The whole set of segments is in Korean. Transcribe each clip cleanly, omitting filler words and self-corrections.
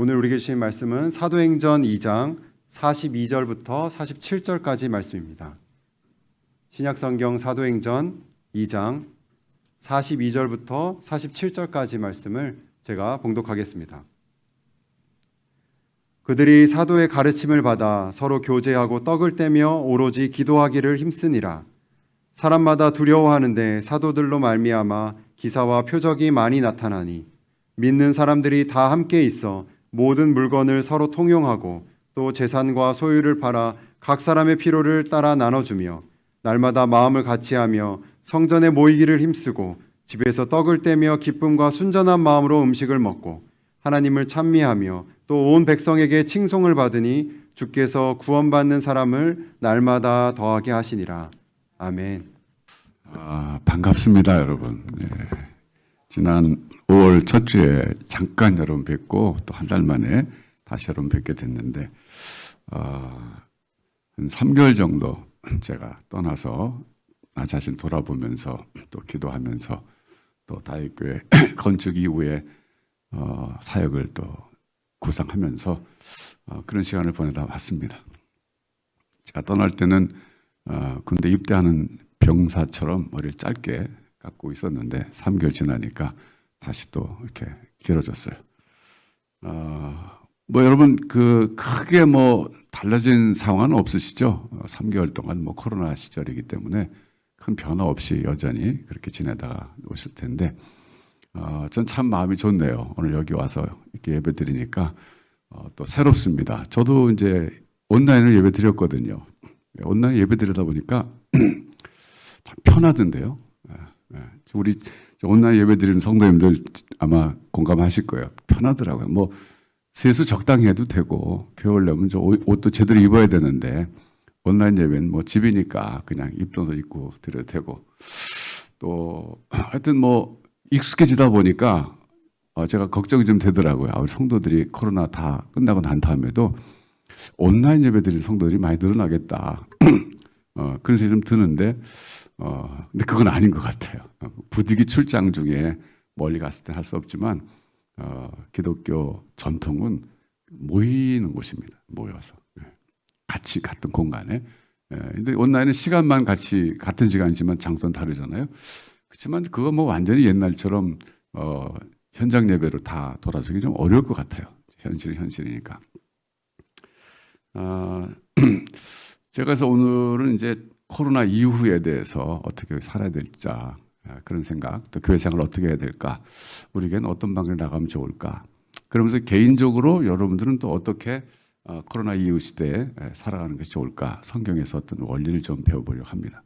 오늘 우리에게 주신 말씀은 사도행전 2장 42절부터 47절까지 말씀입니다. 신약성경 사도행전 2장 42절부터 47절까지 말씀을 제가 봉독하겠습니다. 그들이 사도의 가르침을 받아 서로 교제하고 떡을 떼며 오로지 기도하기를 힘쓰니라. 사람마다 두려워하는데 사도들로 말미암아 기사와 표적이 많이 나타나니 믿는 사람들이 다 함께 있어 모든 물건을 서로 통용하고 또 재산과 소유를 팔아 각 사람의 필요를 따라 나눠주며 날마다 마음을 같이하며 성전에 모이기를 힘쓰고 집에서 떡을 떼며 기쁨과 순전한 마음으로 음식을 먹고 하나님을 찬미하며 또 온 백성에게 칭송을 받으니 주께서 구원받는 사람을 날마다 더하게 하시니라. 아멘. 반갑습니다, 여러분. 네. 지난 5월 첫 주에 잠깐 여러분 뵙고 또 한 달 만에 다시 여러분 뵙게 됐는데 한 3개월 정도 제가 떠나서 나 자신 돌아보면서 또 기도하면서 또 다윗교회 건축 이후에 사역을 또 구상하면서 그런 시간을 보내다 왔습니다. 제가 떠날 때는 군대 입대하는 병사처럼 머리를 짧게 깎고 있었는데 3개월 지나니까 다시 또 이렇게 길어졌어요. 여러분 크게 달라진 상황은 없으시죠? 3개월 동안 코로나 시절이기 때문에 큰 변화 없이 여전히 그렇게 지내다가 오실 텐데 전 참 마음이 좋네요. 오늘 여기 와서 이렇게 예배 드리니까 또 새롭습니다. 저도 이제 온라인을 예배 드렸거든요. 온라인 예배 드리다 보니까 참 편하던데요. 우리 온라인 예배 드리는 성도님들 아마 공감하실 거예요. 편하더라고요. 세수 적당히 해도 되고 교회 오려면 옷도 제대로 입어야 되는데 온라인 예배는 집이니까 그냥 입던 옷 입고 드려도 되고 또 하여튼 익숙해지다 보니까 제가 걱정이 좀 되더라고요. 우리 성도들이 코로나 다 끝나고 난 다음에도 온라인 예배 드리는 성도들이 많이 늘어나겠다. 그런 생각이 좀 드는데 근데 그건 아닌 것 같아요. 부득이 출장 중에 멀리 갔을 때 할 수 없지만 기독교 전통은 모이는 곳입니다. 모여서 같이 같은 공간에. 근데 온라인은 시간만 같이 같은 시간이지만 장소는 다르잖아요. 그렇지만 그거 완전히 옛날처럼 현장 예배로 다 돌아서기 좀 어려울 것 같아요. 현실은 현실이니까. 제가 그래서 오늘은 이제 코로나 이후에 대해서 어떻게 살아야 될지 그런 생각, 또 교회 생활을 어떻게 해야 될까, 우리에게는 어떤 방향을 나가면 좋을까. 그러면서 개인적으로 여러분들은 또 어떻게 코로나 이후 시대에 살아가는 것이 좋을까, 성경에서 어떤 원리를 좀 배워보려고 합니다.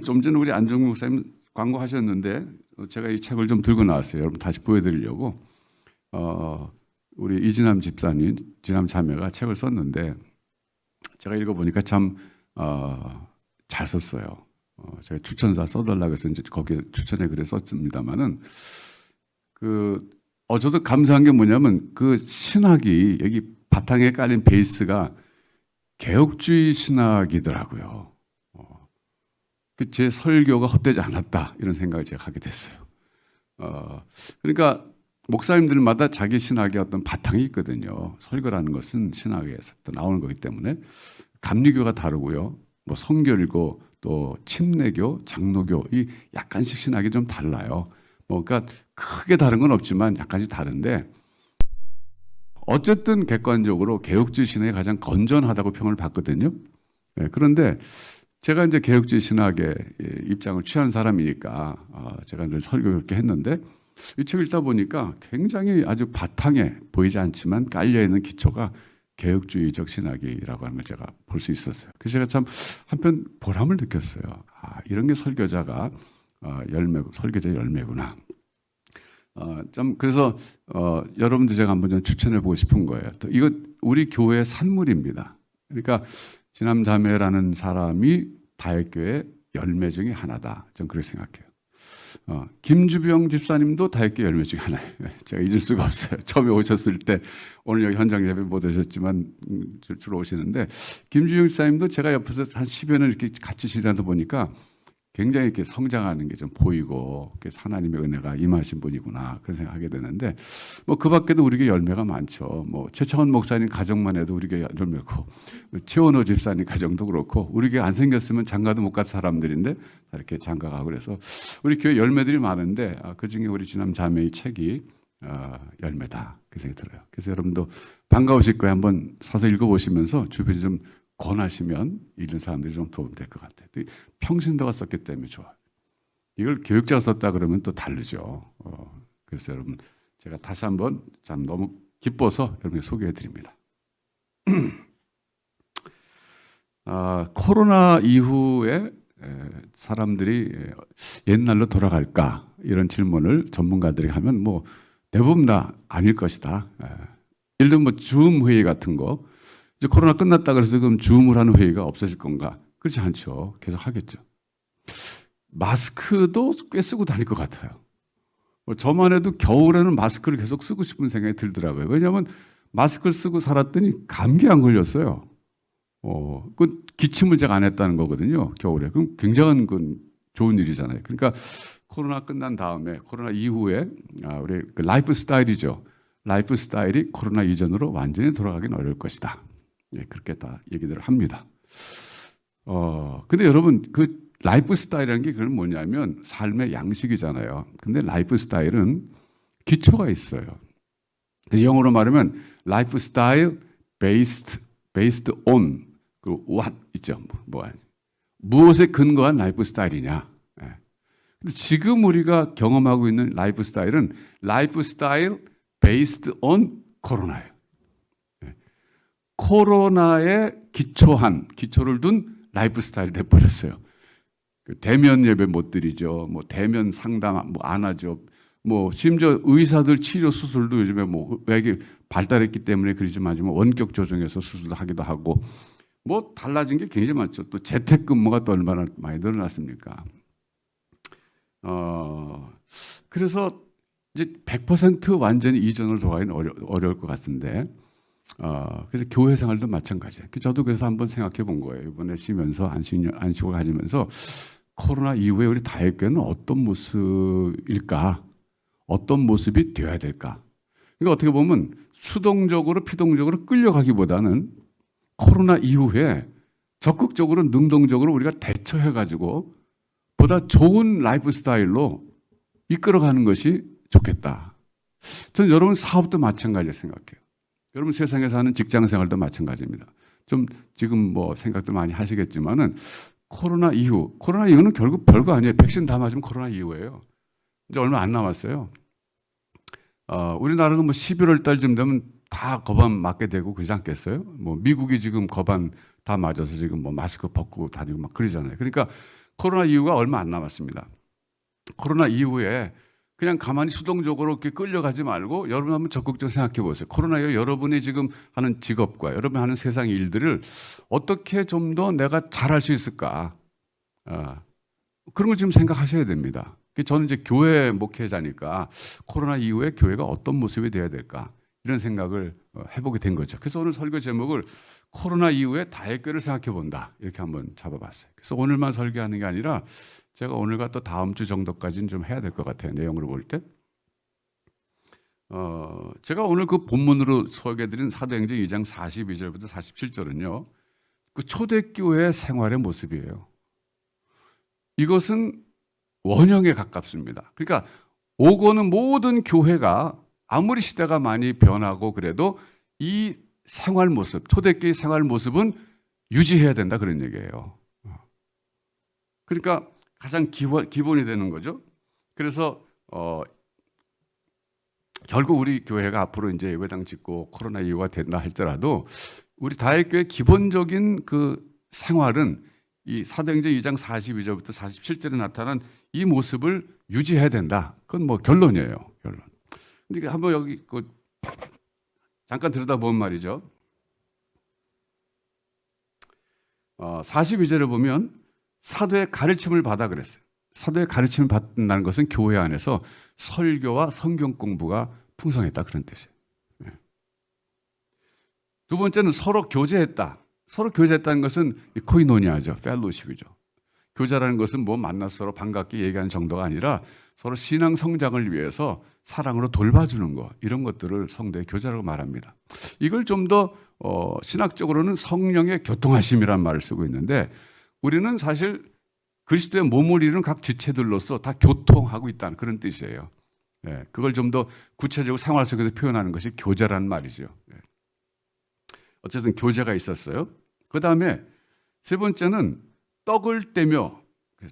좀 전에 우리 안정국 목사님 광고하셨는데 제가 이 책을 좀 들고 나왔어요. 여러분 다시 보여드리려고. 우리 이진남 집사님, 진남 자매가 책을 썼는데 제가 읽어보니까 참 잘 썼어요. 제가 추천사 써달라고 해서 이제 거기에 추천에 글에 썼습니다만은 저도 감사한 게 뭐냐면 그 신학이 여기 바탕에 깔린 베이스가 개혁주의 신학이더라고요. 제 설교가 헛되지 않았다 이런 생각을 제가 하게 됐어요. 그러니까 목사님들마다 자기 신학의 어떤 바탕이 있거든요. 설교라는 것은 신학에서 나오는 거기 때문에 감리교가 다르고요. 성결고 또 침례교, 장로교 이 약간씩 신학이 좀 달라요. 그러니까 크게 다른 건 없지만 약간씩 다른데 어쨌든 객관적으로 개혁주의 신학이 가장 건전하다고 평을 받거든요. 그런데 제가 이제 개혁주의 신학의 입장을 취한 사람이니까 제가 늘 설교 그렇게 했는데 이 책 읽다 보니까 굉장히 아주 바탕에 보이지 않지만 깔려있는 기초가 개혁주의적 신학이라고 하는 걸 제가 볼 수 있었어요. 그래서 제가 참 한편 보람을 느꼈어요. 이런 게 설교자가 설교자의 열매구나. 그래서 여러분들 제가 한번 좀 추천해 보고 싶은 거예요. 또 이거 우리 교회의 산물입니다. 그러니까 진남자매라는 사람이 다윗교회 열매 중에 하나다. 저는 그렇게 생각해요. 김주병 집사님도 다윗교회 열매 중에 하나예요. 제가 잊을 수가 없어요. 처음에 오셨을 때 오늘 여기 현장 예배 못 오셨지만 주로 오시는데 김주병 집사님도 제가 옆에서 한 10여 년 이렇게 같이 지내다 보니까 굉장히 이렇게 성장하는 게 좀 보이고, 그래서 하나님의 은혜가 임하신 분이구나 그런 생각하게 되는데, 뭐 그 밖에도 우리 교회 열매가 많죠. 뭐 최창원 목사님 가정만 해도 우리 교회 열매고, 최원호 집사님 가정도 그렇고, 우리 교회 안 생겼으면 장가도 못 갈 사람들인데 다 이렇게 장가가고, 그래서 우리 교회 열매들이 많은데 그 중에 우리 지남 자매의 책이 열매다 그 생각이 들어요. 그래서 여러분도 반가우실 거예요. 한번 사서 읽어보시면서 주변에 좀 권하시면 읽는 사람들이 좀 도움 될 것 같아요. 평신도가 썼기 때문에 좋아요. 이걸 교육자가 썼다 그러면 또 다르죠. 그래서 여러분 제가 다시 한번 참 너무 기뻐서 여러분께 소개해 드립니다. 코로나 이후에 사람들이 옛날로 돌아갈까 이런 질문을 전문가들이 하면 뭐 대부분 다 아닐 것이다. 예를 들면 뭐 줌 회의 같은 거, 이제 코로나 끝났다 그래서 그럼 줌을 하는 회의가 없어질 건가? 그렇지 않죠. 계속 하겠죠. 마스크도 꽤 쓰고 다닐 것 같아요. 저만 해도 겨울에는 마스크를 계속 쓰고 싶은 생각이 들더라고요. 왜냐하면 마스크를 쓰고 살았더니 감기 안 걸렸어요. 그 기침을 제가 안 했다는 거거든요. 겨울에. 그럼 굉장한 건 좋은 일이잖아요. 그러니까 코로나 끝난 다음에, 코로나 이후에 우리 그 라이프 스타일이죠. 라이프 스타일이 코로나 이전으로 완전히 돌아가긴 어려울 것이다. 예, 그렇게 다 얘기들을 합니다. 근데 여러분, 그 라이프 스타일이라는 게 그건 뭐냐면 삶의 양식이잖아요. 근데 라이프 스타일은 기초가 있어요. 그래서 영어로 말하면 라이프 스타일 based on 그 what 있죠. 무엇에 근거한 라이프 스타일이냐. 예. 근데 지금 우리가 경험하고 있는 라이프 스타일은 라이프 스타일 based on 코로나예요. 예. 코로나에 기초를 둔 라이프 스타일이 돼버렸어요. 대면 예배 못 드리죠. 뭐 대면 상담 뭐 안 하죠. 뭐 심지어 의사들 치료 수술도 요즘에 뭐 외기 발달했기 때문에 그러지만 원격 조정해서 수술도 하기도 하고, 뭐 달라진 게 굉장히 많죠. 또 재택근무가 또 얼마나 많이 늘어났습니까? 그래서 이제 100% 완전히 이전으로 돌아가기는 어려울 것 같은데, 그래서 교회 생활도 마찬가지예요. 저도 그래서 한번 생각해 본 거예요. 이번에 쉬면서 안식을 가지면서 코로나 이후에 우리 다육교회는 어떤 모습일까? 어떤 모습이 되어야 될까? 그러니까 어떻게 보면 수동적으로 피동적으로 끌려가기보다는 코로나 이후에 적극적으로 능동적으로 우리가 대처해가지고 보다 좋은 라이프 스타일로 이끌어가는 것이 좋겠다. 저는 여러분 사업도 마찬가지로 생각해요. 여러분 세상에서 하는 직장 생활도 마찬가지입니다. 좀 지금 뭐 생각도 많이 하시겠지만은 코로나 이후는 결국 별거 아니에요. 백신 다 맞으면 코로나 이후예요. 이제 얼마 안 남았어요. 우리나라는 뭐 11월 달쯤 되면 다 거반 맞게 되고 그러지 않겠어요? 뭐 미국이 지금 거반 다 맞아서 지금 뭐 마스크 벗고 다니고 막 그러잖아요. 그러니까 코로나 이후가 얼마 안 남았습니다. 코로나 이후에 그냥 가만히 수동적으로 이렇게 끌려가지 말고 여러분 한번 적극적으로 생각해 보세요. 코로나 이후 여러분이 지금 하는 직업과 여러분이 하는 세상 일들을 어떻게 좀 더 내가 잘할 수 있을까? 그런 걸 지금 생각하셔야 됩니다. 저는 이제 교회 목회자니까 코로나 이후에 교회가 어떤 모습이 되어야 될까? 이런 생각을 해보게 된 거죠. 그래서 오늘 설교 제목을 코로나 이후에 다육교회를 생각해 본다. 이렇게 한번 잡아봤어요. 그래서 오늘만 설교하는 게 아니라 제가 오늘과 또 다음 주 정도까지는 좀 해야 될 것 같아요. 내용으로 볼 때. 제가 오늘 그 본문으로 소개해드린 사도행전 2장 42절부터 47절은요. 그 초대교회 생활의 모습이에요. 이것은 원형에 가깝습니다. 그러니까 오고는 모든 교회가 아무리 시대가 많이 변하고 그래도 이 생활 모습, 초대교회 생활 모습은 유지해야 된다 그런 얘기예요. 그러니까 가장 기본이 되는 거죠. 그래서 결국 우리 교회가 앞으로 이제 예배당 짓고 코로나 이후가 된다 할지라도 우리 다육교회 기본적인 그 생활은 이 사도행전 2장 42절부터 47절에 나타난 이 모습을 유지해야 된다. 그건 뭐 결론이에요. 결론. 근데 한번 여기 잠깐 들여다보면 말이죠. 42절에 보면 사도의 가르침을 받아 그랬어요. 사도의 가르침을 받는다는 것은 교회 안에서 설교와 성경 공부가 풍성했다 그런 뜻이에요. 두 번째는 서로 교제했다. 서로 교제했다는 것은 코이노니아죠. 펠로십이죠. 교제라는 것은 뭐 만나서 서로 반갑게 얘기하는 정도가 아니라 서로 신앙 성장을 위해서 사랑으로 돌봐주는 것, 이런 것들을 성도의 교제라고 말합니다. 이걸 좀 더 신학적으로는 성령의 교통하심이라는 말을 쓰고 있는데, 우리는 사실 그리스도의 몸을 이루는 각 지체들로서 다 교통하고 있다는 그런 뜻이에요. 예, 그걸 좀 더 구체적으로 생활 속에서 표현하는 것이 교제라는 말이죠. 예. 어쨌든 교제가 있었어요. 그 다음에 세 번째는 떡을 떼며,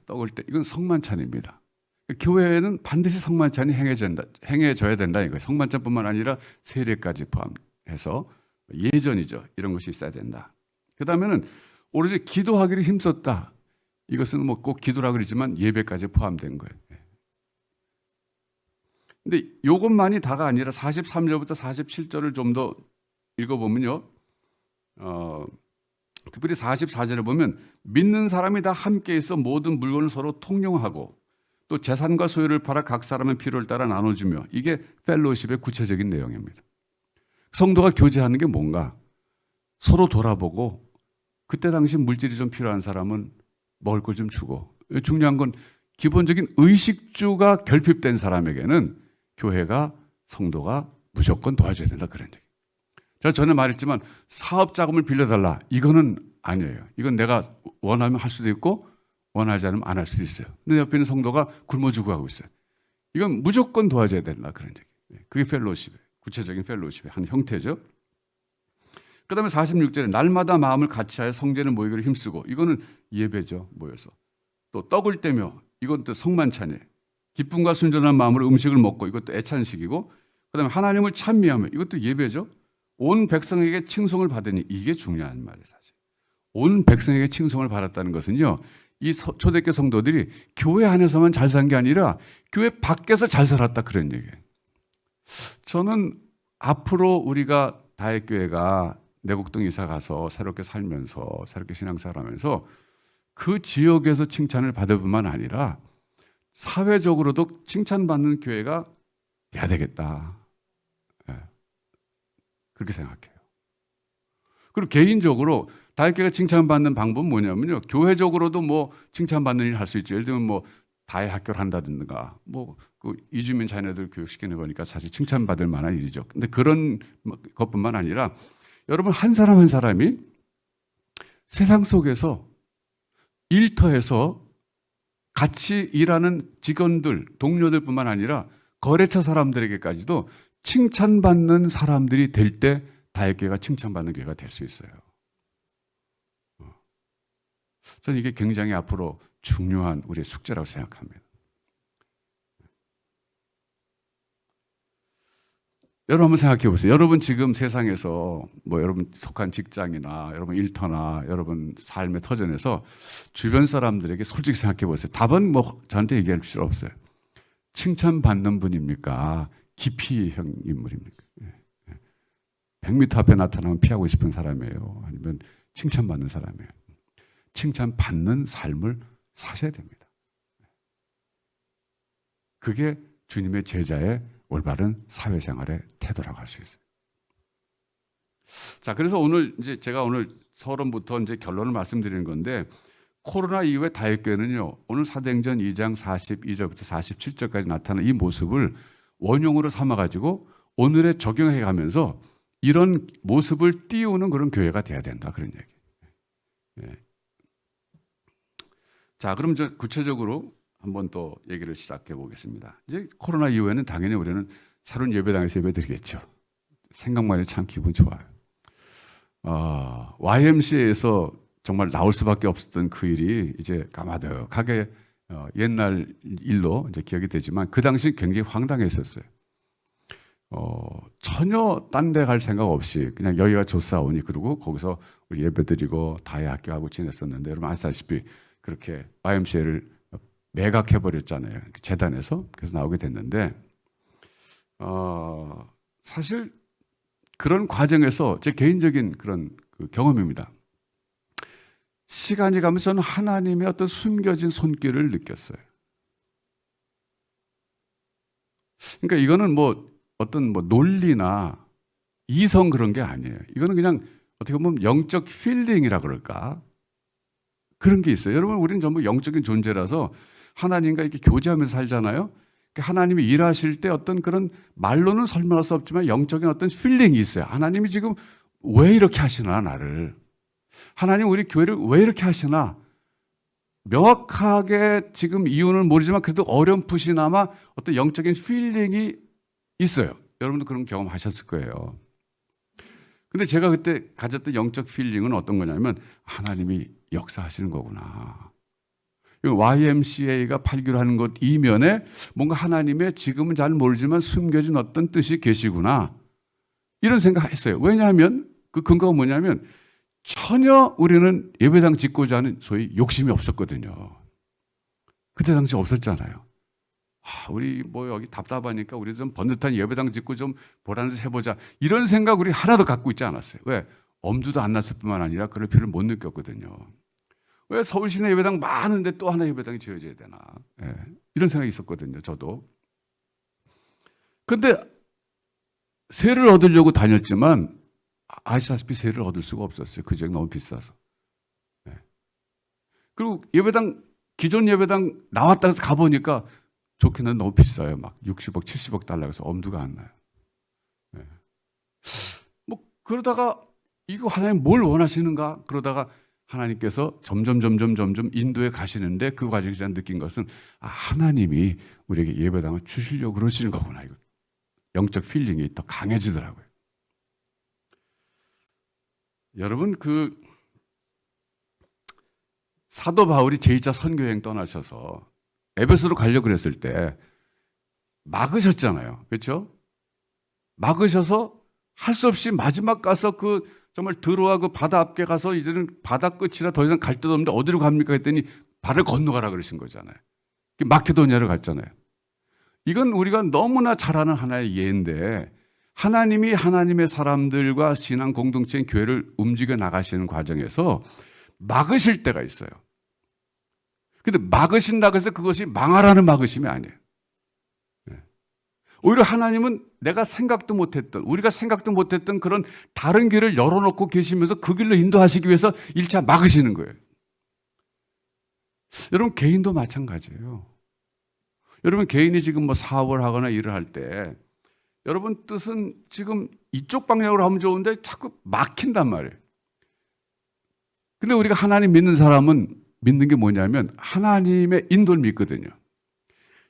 떡을 떼, 이건 성만찬입니다. 교회에는 반드시 성만찬이 행해져야 된다 이거예요. 성만찬뿐만 아니라 세례까지 포함해서 예전이죠. 이런 것이 있어야 된다. 그 다음에는 오로지 기도하기를 힘썼다. 이것은 뭐 꼭 기도라 그러지만 예배까지 포함된 거예요. 근데 이것만이 다가 아니라 43절부터 47절을 좀 더 읽어보면요. 특별히 44절에 보면 믿는 사람이 다 함께 있어 모든 물건을 서로 통용하고 또 재산과 소유를 팔아 각 사람의 필요를 따라 나눠주며, 이게 펠로우십의 구체적인 내용입니다. 성도가 교제하는 게 뭔가? 서로 돌아보고 그때 당시 물질이 좀 필요한 사람은 먹을 걸 좀 주고, 중요한 건 기본적인 의식주가 결핍된 사람에게는 교회가, 성도가 무조건 도와줘야 된다, 그런 얘기. 제가 전에 말했지만 사업 자금을 빌려달라, 이거는 아니에요. 이건 내가 원하면 할 수도 있고 원하지 않으면 안 할 수도 있어요. 근데 옆에 있는 성도가 굶어 죽어가고 있어요. 이건 무조건 도와줘야 된다, 그런 얘기. 그게 펠로우십이에요. 구체적인 펠로우십의 한 형태죠. 그 다음에 46절에 날마다 마음을 같이하여 성전에 모이기를 힘쓰고, 이거는 예배죠, 모여서. 또 떡을 떼며, 이건 또 성만찬이에요. 기쁨과 순전한 마음으로 음식을 먹고, 이것도 애찬식이고, 그 다음에 하나님을 찬미하며, 이것도 예배죠. 온 백성에게 칭송을 받으니, 이게 중요한 말이에요, 사실. 온 백성에게 칭송을 받았다는 것은요, 이 초대교회 성도들이 교회 안에서만 잘 산 게 아니라 교회 밖에서 잘 살았다, 그런 얘기예요. 저는 앞으로 우리가 다윗교회가 내곡동 이사 가서 새롭게 살면서, 새롭게 신앙생활하면서 그 지역에서 칭찬을 받을 뿐만 아니라 사회적으로도 칭찬받는 교회가 돼야 되겠다. 네. 그렇게 생각해요. 그리고 개인적으로 다윗교회가 칭찬받는 방법은 뭐냐면요, 교회적으로도 뭐 칭찬받는 일을 할 수 있죠. 예를 들면 뭐 다의 학교를 한다든가, 뭐 그 이주민 자녀들 교육시키는 거니까 사실 칭찬받을 만한 일이죠. 근데 그런 것뿐만 아니라 여러분, 한 사람 한 사람이 세상 속에서 일터에서 같이 일하는 직원들, 동료들뿐만 아니라 거래처 사람들에게까지도 칭찬받는 사람들이 될 때 다윗교회가 칭찬받는 교회가 될 수 있어요. 저는 이게 굉장히 앞으로 중요한 우리의 숙제라고 생각합니다. 여러분 한번 생각해 보세요. 여러분 지금 세상에서 뭐 여러분 속한 직장이나 여러분 일터나 여러분 삶의 터전에서 주변 사람들에게 솔직히 생각해 보세요. 답은 뭐 저한테 얘기할 필요 없어요. 칭찬받는 분입니까? 기피형 인물입니까? 100m 앞에 나타나면 피하고 싶은 사람이에요? 아니면 칭찬받는 사람이에요? 칭찬받는 삶을 사셔야 됩니다. 그게 주님의 제자의 올바른 사회생활의 태도라고 할 수 있어요. 자, 그래서 오늘 이제 제가 오늘 서론부터 이제 결론을 말씀드리는 건데, 코로나 이후에 다윗교회는요, 오늘 사도행전 2장 42절부터 47절까지 나타나는 이 모습을 원용으로 삼아가지고 오늘에 적용해 가면서 이런 모습을 띄우는 그런 교회가 돼야 된다, 그런 얘기. 예. 자, 그럼 저 구체적으로 한번 또 얘기를 시작해 보겠습니다. 이제 코로나 이후에는 당연히 우리는 새로운 예배당에서 예배드리겠죠. 생각만 해도 참 기분 좋아요. YMCA에서 정말 나올 수밖에 없었던 그 일이 이제 까마득하게 옛날 일로 이제 기억이 되지만 그 당시 굉장히 황당했었어요. 전혀 딴 데 갈 생각 없이 그냥 여기가 좋사오니 그러고 거기서 우리 예배드리고 다의 학교하고 지냈었는데, 여러분 아시다시피 그렇게 YMCA를 매각해버렸잖아요. 재단에서. 그래서 나오게 됐는데, 사실 그런 과정에서 제 개인적인 그런 그 경험입니다. 시간이 가면서 저는 하나님의 어떤 숨겨진 손길을 느꼈어요. 그러니까 이거는 뭐 어떤 뭐 논리나 이성 그런 게 아니에요. 이거는 그냥 어떻게 보면 영적 필링이라 그럴까? 그런 게 있어요. 여러분, 우리는 전부 영적인 존재라서 하나님과 이렇게 교제하면서 살잖아요. 하나님이 일하실 때 어떤 그런 말로는 설명할 수 없지만 영적인 어떤 필링이 있어요. 하나님이 지금 왜 이렇게 하시나, 나를. 하나님 우리 교회를 왜 이렇게 하시나. 명확하게 지금 이유는 모르지만 그래도 어렴풋이나마 어떤 영적인 필링이 있어요. 여러분도 그런 경험하셨을 거예요. 근데 제가 그때 가졌던 영적 필링은 어떤 거냐면 하나님이 역사하시는 거구나. YMCA가 발견하는 것 이면에 뭔가 하나님의 지금은 잘 모르지만 숨겨진 어떤 뜻이 계시구나. 이런 생각을 했어요. 왜냐하면 그 근거가 뭐냐면 전혀 우리는 예배당 짓고자 하는 소위 욕심이 없었거든요. 그때 당시 없었잖아요. 우리 뭐 여기 답답하니까 우리 좀 번듯한 예배당 짓고 좀 보란듯 해보자. 이런 생각 우리 하나도 갖고 있지 않았어요. 왜? 엄두도 안 났을 뿐만 아니라 그럴 필요를 못 느꼈거든요. 왜 서울시내 예배당 많은데 또 하나 예배당이 지어져야 되나. 예, 이런 생각이 있었거든요. 저도. 근데 세를 얻으려고 다녔지만 아시다시피 세를 얻을 수가 없었어요. 그 지역 너무 비싸서. 예. 그리고 예배당, 기존 예배당 나왔다 해서 가보니까 좋기는 너무 비싸요. 막 60억, 70억 달러에서 엄두가 안 나요. 예. 뭐 그러다가 이거 하나님 뭘 원하시는가? 그러다가 하나님께서 점점 인도에 가시는데 그 과정에서 느낀 것은 하나님이 우리에게 예배당을 주시려고 그러시는 거구나. 이거 영적 필링이 더 강해지더라고요. 여러분, 그 사도 바울이 제2차 선교여행 떠나셔서 에베소로 가려고 그랬을 때 막으셨잖아요. 그렇죠? 막으셔서 할 수 없이 마지막 가서 그 정말 드로아 그 바다 앞에 가서 이제는 바다 끝이라 더 이상 갈 데도 없는데 어디로 갑니까 했더니 바다를 건너가라 그러신 거잖아요. 마케도니아로 갔잖아요. 이건 우리가 너무나 잘 아는 하나의 예인데 하나님이 하나님의 사람들과 신앙 공동체인 교회를 움직여 나가시는 과정에서 막으실 때가 있어요. 근데 막으신다고 해서 그것이 망하라는 막으심이 아니에요. 오히려 하나님은 내가 생각도 못했던, 우리가 생각도 못했던 그런 다른 길을 열어놓고 계시면서 그 길로 인도하시기 위해서 1차 막으시는 거예요. 여러분, 개인도 마찬가지예요. 여러분, 개인이 지금 뭐 사업을 하거나 일을 할 때 여러분 뜻은 지금 이쪽 방향으로 하면 좋은데 자꾸 막힌단 말이에요. 근데 우리가 하나님 믿는 사람은 믿는 게 뭐냐면 하나님의 인도를 믿거든요.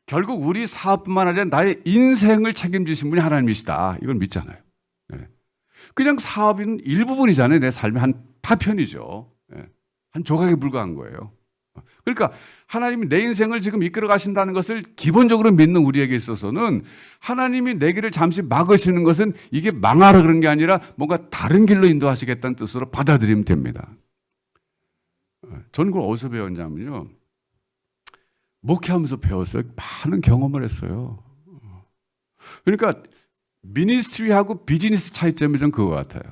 결국 우리 사업뿐만 아니라 나의 인생을 책임지신 분이 하나님이시다. 이걸 믿잖아요. 네. 그냥 사업은 일부분이잖아요. 내 삶의 한 파편이죠. 네. 한 조각에 불과한 거예요. 그러니까 하나님이 내 인생을 지금 이끌어 가신다는 것을 기본적으로 믿는 우리에게 있어서는 하나님이 내 길을 잠시 막으시는 것은 이게 망하라 그런 게 아니라 뭔가 다른 길로 인도하시겠다는 뜻으로 받아들이면 됩니다. 저는 그걸 어디서 배웠냐면요. 목회하면서 배웠어요. 많은 경험을 했어요. 그러니까 미니스트리하고 비즈니스 차이점이 좀 그거 같아요.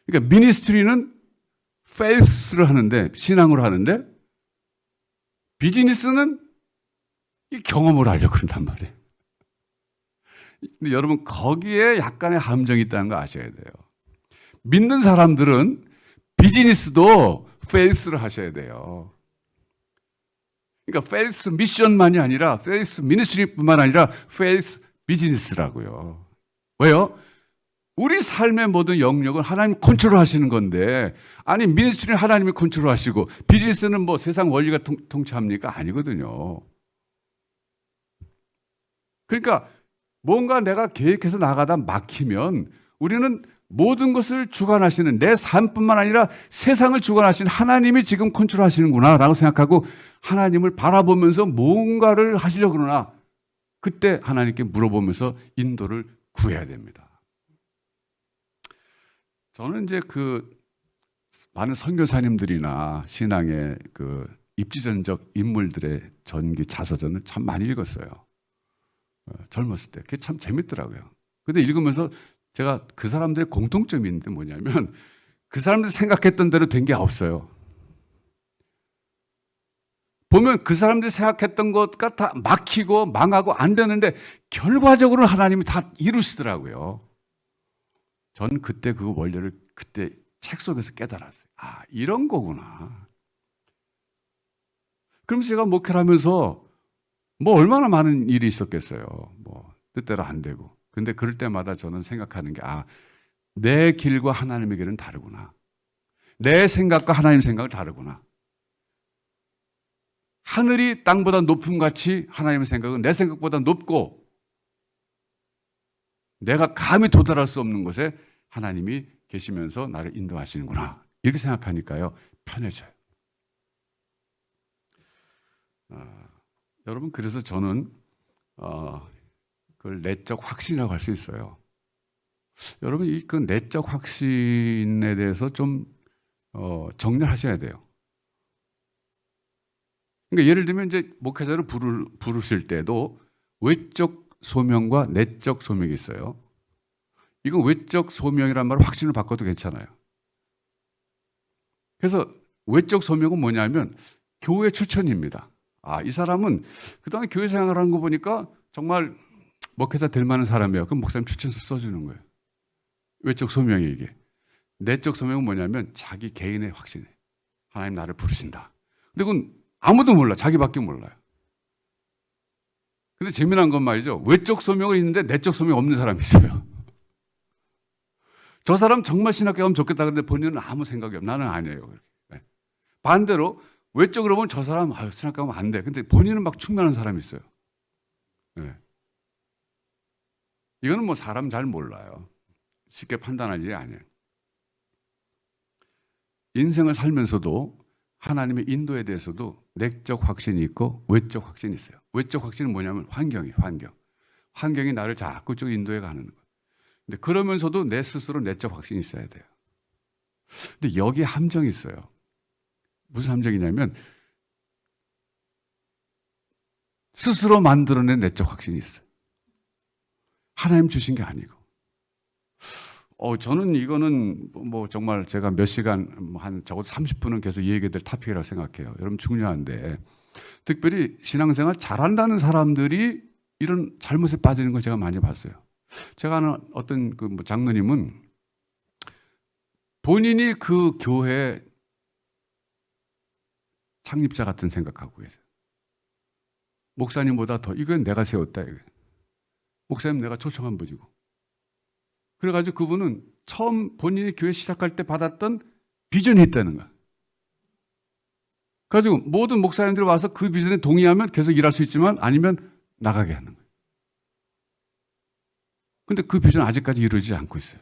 그러니까 미니스트리는 페이스를 하는데, 신앙으로 하는데 비즈니스는 이 경험을 하려고 그런단 말이에요. 근데 여러분, 거기에 약간의 함정이 있다는 거 아셔야 돼요. 믿는 사람들은 비즈니스도 페이스를 하셔야 돼요. 그러니까 페이스 미션만이 아니라 페이스 미니스트리뿐만 아니라 페이스 비즈니스라고요. 왜요? 우리 삶의 모든 영역은 하나님 컨트롤 하시는 건데, 아니 미니스트리는 하나님이 컨트롤 하시고 비즈니스는 뭐 세상 원리가 통치합니까? 아니거든요. 그러니까 뭔가 내가 계획해서 나가다 막히면 우리는 모든 것을 주관하시는, 내 삶뿐만 아니라 세상을 주관하시는 하나님이 지금 컨트롤 하시는구나 라고 생각하고 하나님을 바라보면서 뭔가를 하시려고 그러나 그때 하나님께 물어보면서 인도를 구해야 됩니다. 저는 이제 그 많은 선교사님들이나 신앙의 그 입지전적 인물들의 전기 자서전을 참 많이 읽었어요. 젊었을 때. 그게 참 재밌더라고요. 근데 읽으면서 제가 그 사람들의 공통점이 있는데 뭐냐면 그 사람들이 생각했던 대로 된 게 없어요. 보면 그 사람들이 생각했던 것과 다 막히고 망하고 안 되는데 결과적으로 하나님이 다 이루시더라고요. 저는 그때 그 원리를 그때 책 속에서 깨달았어요. 아, 이런 거구나. 그럼 제가 목회를 하면서 뭐 얼마나 많은 일이 있었겠어요. 뭐 뜻대로 안 되고. 근데 그럴 때마다 저는 생각하는 게, 아, 내 길과 하나님의 길은 다르구나. 내 생각과 하나님의 생각은 다르구나. 하늘이 땅보다 높음 같이 하나님의 생각은 내 생각보다 높고, 내가 감히 도달할 수 없는 곳에 하나님이 계시면서 나를 인도하시는구나. 이렇게 생각하니까요, 편해져요. 여러분, 그래서 저는 그걸 내적 확신이라고 할 수 있어요. 여러분, 그 내적 확신에 대해서 좀 정리하셔야 돼요. 그러니까 예를 들면 이제 목회자를 부르실 때도 외적 소명과 내적 소명이 있어요. 이건 외적 소명이란 말을 확신을 바꿔도 괜찮아요. 그래서 외적 소명은 뭐냐면 교회 추천입니다. 아, 이 사람은 그동안 교회 생활을 한 거 보니까 정말 목회자 될 만한 사람이에요. 그럼 목사님 추천서 써주는 거예요. 외적 소명이 이게. 내적 소명은 뭐냐면 자기 개인의 확신이에요. 하나님 나를 부르신다. 근데 그건 아무도 몰라. 자기밖에 몰라요. 근데 재미난 건 말이죠. 외적 소명은 있는데 내적 소명이 없는 사람이 있어요. 저 사람 정말 신학교 가면 좋겠다. 근데 본인은 아무 생각이 없어요. 나는 아니에요. 네. 반대로 외적으로 보면 저 사람 신학교 가면 안 돼. 근데 본인은 막 충만한 사람이 있어요. 네. 이거는 뭐 사람 잘 몰라요. 쉽게 판단할 일이 아니에요. 인생을 살면서도 하나님의 인도에 대해서도 내적 확신이 있고 외적 확신이 있어요. 외적 확신은 뭐냐면 환경이에요. 환경이 나를 자꾸 쭉 인도해 가는 거예요. 근데 그러면서도 내 스스로 내적 확신이 있어야 돼요. 근데 여기에 함정이 있어요. 무슨 함정이냐면 스스로 만들어낸 내적 확신이 있어요. 하나님 주신 게 아니고. 저는 이거는 뭐 정말 제가 몇 시간, 한 적어도 30분은 계속 이 얘기될 토픽이라고 생각해요. 여러분 중요한데, 특별히 신앙생활 잘한다는 사람들이 이런 잘못에 빠지는 걸 제가 많이 봤어요. 제가 아는 어떤 그 장로님은 본인이 그 교회 창립자 같은 생각하고 계세요. 목사님보다 더, 이건 내가 세웠다. 이거. 목사님 내가 초청한 분이고. 그래가지고 그분은 처음 본인이 교회 시작할 때 받았던 비전이 있다는 거야. 그래가지고 모든 목사님들이 와서 그 비전에 동의하면 계속 일할 수 있지만 아니면 나가게 하는 거예요. 근데 그 비전은 아직까지 이루어지지 않고 있어요.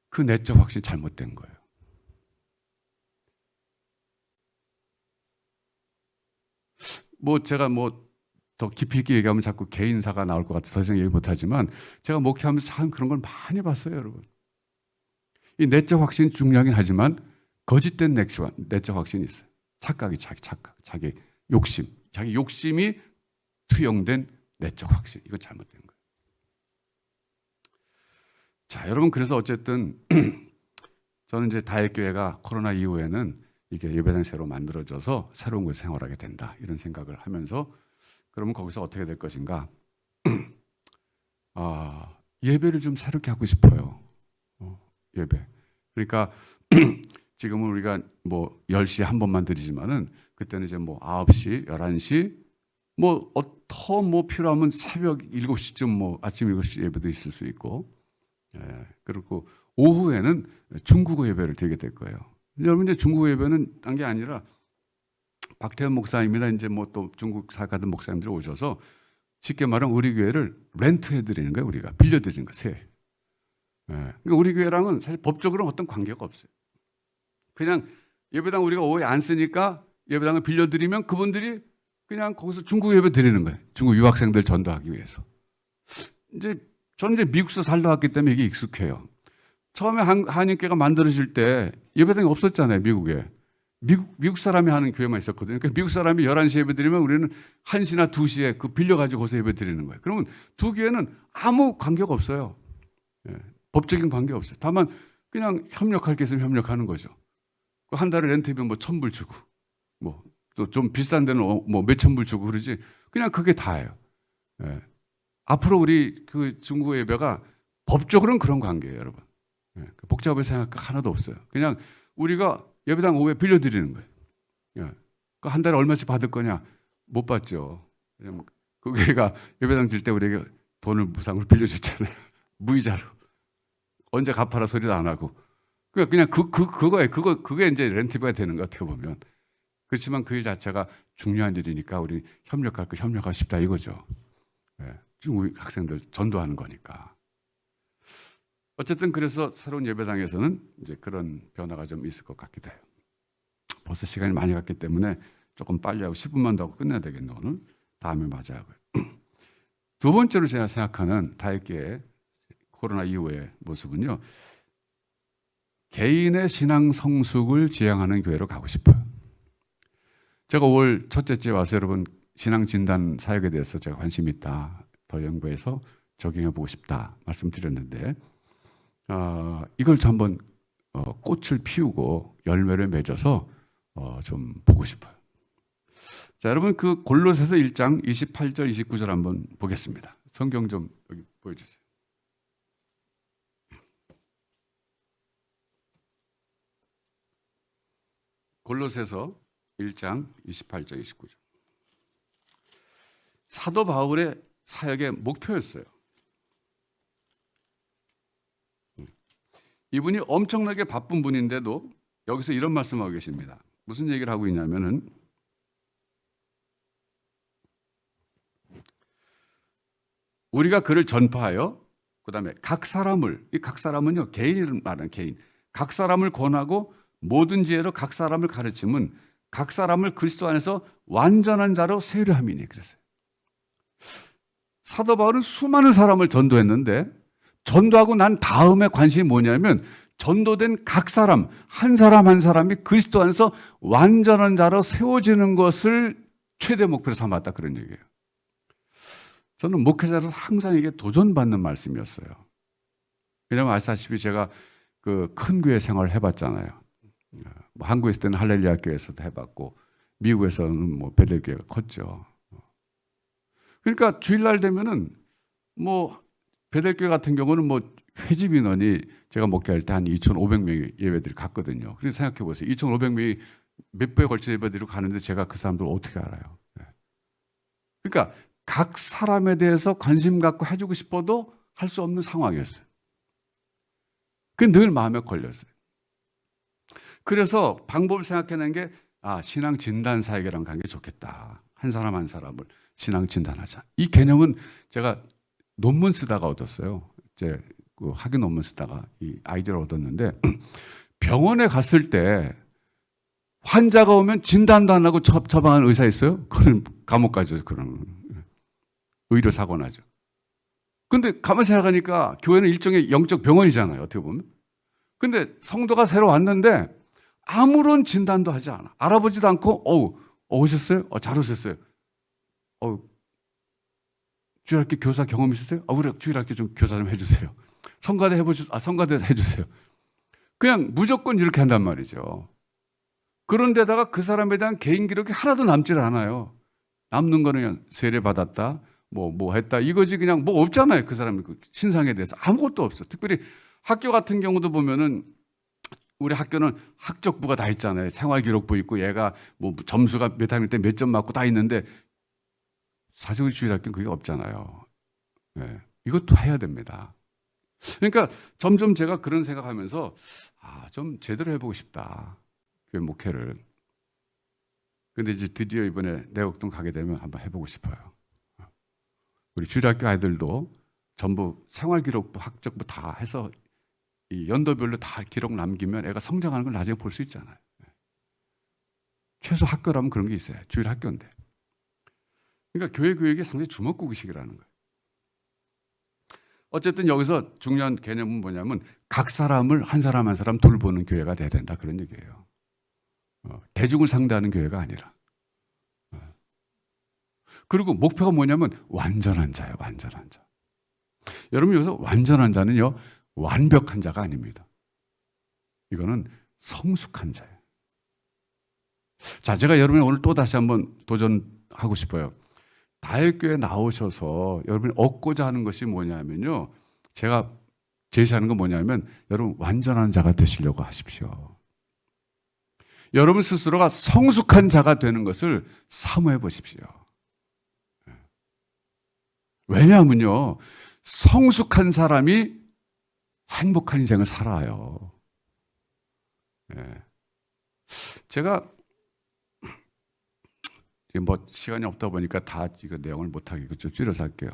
그 내적 확신이 잘못된 거예요. 제가 더 깊이 있게 얘기하면 자꾸 개인사가 나올 것 같아서 더 이상 얘기 못하지만 제가 목회하면서 참 그런 걸 많이 봤어요, 여러분. 이 내적 확신이 중요하긴 하지만 거짓된 내적 확신이 있어요. 착각이 자기 욕심. 자기 욕심이 투영된 내적 확신. 이거 잘못된 거예요. 자, 여러분, 그래서 어쨌든 저는 이제 다윗교회가 코로나 이후에는 이게 예배당 새로 만들어져서 새로운 곳에 생활하게 된다. 이런 생각을 하면서 그러면 거기서 어떻게 될 것인가? 예배를 좀 새롭게 하고 싶어요. 예배. 그러니까 지금은 우리가 10시에 한 번만 드리지만은 그때는 이제 9시, 11시 더 필요하면 새벽 7시쯤 아침 7시 예배도 있을 수 있고. 그리고 오후에는 중국어 예배를 드리게 될 거예요. 여러분 이제 중국어 예배는 딴 게 아니라 박태현 목사님이나 이제 또 중국 사가던 목사님들이 오셔서 쉽게 말하면 우리 교회를 렌트해 드리는 거예요. 우리가 빌려 드리는 거예요. 그러니까 우리 교회랑은 사실 법적으로는 어떤 관계가 없어요. 그냥 예배당 우리가 오후에 안 쓰니까 예배당을 빌려 드리면 그분들이 그냥 거기서 중국 예배 드리는 거예요. 중국 유학생들 전도하기 위해서. 저는 이제 미국에서 살다 왔기 때문에 이게 익숙해요. 처음에 한인교회가 만들어질 때 예배당이 없었잖아요, 미국에. 미국 사람이 하는 교회만 있었거든요. 그러니까 미국 사람이 11시에 예배 드리면 우리는 1시나 2시에 그 빌려가지고 거기서 예배 드리는 거예요. 그러면 두 교회는 아무 관계가 없어요. 법적인 관계가 없어요. 다만 그냥 협력할 게 있으면 협력하는 거죠. 한 달에 렌트비는 1,000불 주고, 또 좀 비싼 데는 몇천 불 주고 그러지. 그냥 그게 다예요. 앞으로 우리 그 중국 예배가 법적으로는 그런 관계예요, 여러분. 복잡하게 생각할 거 하나도 없어요. 그냥 우리가 예배당 오후에 빌려드리는 거예요. 예. 한 달에 얼마씩 받을 거냐? 못 받죠. 왜냐면 그 교회가 예배당 질 때 우리에게 돈을 무상으로 빌려줬잖아요. 무이자로. 언제 갚아라 소리도 안 하고. 그냥 그게 이제 렌트비가 되는 것 같아요, 보면. 그렇지만 그 일 자체가 중요한 일이니까 우리 협력하고 싶다 이거죠. 예. 중국 학생들 전도하는 거니까. 어쨌든 그래서 새로운 예배당에서는 이제 그런 변화가 좀 있을 것 같기도 해요. 벌써 시간이 많이 갔기 때문에 조금 빨리 하고 10분만 더 하고 끝내야 되겠네, 오늘. 다음에 맞아 하고요. 두 번째로 제가 생각하는 다윗교회 코로나 이후의 모습은요, 개인의 신앙 성숙을 지향하는 교회로 가고 싶어요. 제가 5월 첫째 주에 와서 여러분 신앙 진단 사역에 대해서 제가 관심이 있다, 더 연구해서 적용해 보고 싶다 말씀드렸는데, 이걸 좀 한번 꽃을 피우고 열매를 맺어서 좀 보고 싶어요. 자, 여러분 그 골로새서 1장 28절 29절 한번 보겠습니다. 성경 좀 여기 보여주세요. 골로새서 1장 28절 29절. 사도 바울의 사역의 목표였어요. 이분이 엄청나게 바쁜 분인데도 여기서 이런 말씀하고 계십니다. 무슨 얘기를 하고 있냐면은 우리가 그를 전파하여 그다음에 각 사람을, 이 각 사람은요 개인을 말하는 개인, 각 사람을 권하고 모든 지혜로 각 사람을 가르침은 각 사람을 그리스도 안에서 완전한 자로 세우려 함이니. 그랬어요. 사도 바울은 수많은 사람을 전도했는데 전도하고 난 다음에 관심이 뭐냐면 전도된 각 사람 한 사람이 그리스도 안에서 완전한 자로 세워지는 것을 최대 목표로 삼았다, 그런 얘기예요. 저는 목회자로서 항상 이게 도전받는 말씀이었어요. 왜냐하면 아시다시피 제가 그 큰 교회 생활을 해봤잖아요. 한국에 있을 때는 할렐루야 교회에서도 해봤고 미국에서는 뭐 베델교회가 컸죠. 그러니까 주일날 되면은 뭐 베델교회 같은 경우는 뭐 회집 인원이 제가 목회할 때 한 2,500명의 예배들이 갔거든요. 그래서 생각해 보세요. 2,500명이 몇 배에 걸쳐 예배드리고 가는데 제가 그 사람들 어떻게 알아요? 그러니까 각 사람에 대해서 관심 갖고 해주고 싶어도 할 수 없는 상황이었어요. 그게 늘 마음에 걸렸어요. 그래서 방법을 생각해낸 게 신앙 진단 사역이랑 가는 게 좋겠다. 한 사람 한 사람을 신앙 진단하자. 이 개념은 제가 논문 쓰다가 얻었어요. 이제 그 학위 논문 쓰다가 이 아이디어를 얻었는데 병원에 갔을 때 환자가 오면 진단도 안 하고 처방하는 의사 있어요? 그건 감옥 가죠. 그런 의료 사고 나죠. 근데 가만히 생각하니까 교회는 일종의 영적 병원이잖아요. 어떻게 보면. 근데 성도가 새로 왔는데 아무런 진단도 하지 않아. 알아보지도 않고 오셨어요? 잘 오셨어요. 주일학교 교사 경험 있으세요? 우리 주일학교 좀 교사 좀 해주세요. 성가대 해보셨어요? 성가대 해주세요. 그냥 무조건 이렇게 한단 말이죠. 그런데다가 그 사람에 대한 개인 기록이 하나도 남질 않아요. 남는 거는 그냥 세례 받았다, 뭐 했다 이거지. 그냥 뭐 없잖아요. 그 사람의 그 신상에 대해서 아무것도 없어. 특별히 학교 같은 경우도 보면은 우리 학교는 학적부가 다 있잖아요. 생활기록부 있고 얘가 뭐 점수가 몇 학년 때 몇 점 맞고 다 있는데 사실 우리 주일학교는 그게 없잖아요. 네. 이것도 해야 됩니다. 그러니까 점점 제가 그런 생각하면서 좀 제대로 해보고 싶다. 교회 목회를. 근데 이제 드디어 이번에 내곡동 가게 되면 한번 해보고 싶어요. 우리 주일학교 아이들도 전부 생활기록부, 학적부 다 해서 이 연도별로 다 기록 남기면 애가 성장하는 걸 나중에 볼 수 있잖아요. 최소 학교라면 그런 게 있어요. 주일 학교인데. 그러니까 교회 교육이 상당히 주먹구구식이라는 거예요. 어쨌든 여기서 중요한 개념은 뭐냐면 각 사람을 한 사람 한 사람 돌보는 교회가 돼야 된다, 그런 얘기예요. 대중을 상대하는 교회가 아니라. 그리고 목표가 뭐냐면 완전한 자예요. 완전한 자. 여러분 여기서 완전한 자는요 완벽한 자가 아닙니다. 이거는 성숙한 자예요. 자, 제가 여러분이 오늘 또 다시 한번 도전하고 싶어요. 다윗교회 나오셔서 여러분이 얻고자 하는 것이 뭐냐면요, 제가 제시하는 건 뭐냐면 여러분 완전한 자가 되시려고 하십시오. 여러분 스스로가 성숙한 자가 되는 것을 사모해 보십시오. 왜냐하면요, 성숙한 사람이 행복한 인생을 살아요. 예. 제가 지금 뭐 시간이 없다 보니까 다 이거 내용을 못 하겠고 좀 줄여서 할게요.